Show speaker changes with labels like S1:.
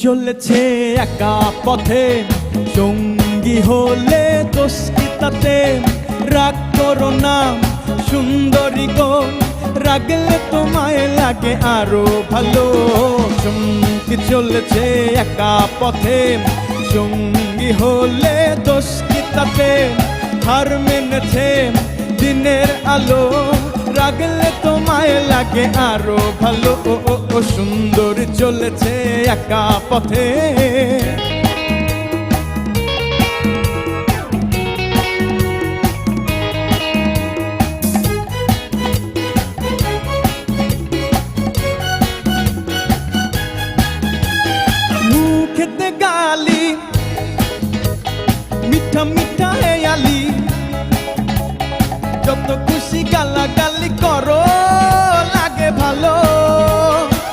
S1: চলেছে একা পথে, সঙ্গী হলে দোষ কি তাতে? রাগ করো না সুন্দরী গো, রাগলে তোমায় লাগে আরো ভালো। সঙ্গী চলেছে একা পথে, সঙ্গী হলে দোষ কি তাতে? হার মেনেছে দিনের আলো, রাগলে তোমায় লাগে আরো ভালো। ও সুন্দর চলেছে একা পথে। মুখেতে গালি মিঠা মিঠা হেয়ালি, যত খুশি গালাগালি করো লাগে ভালো।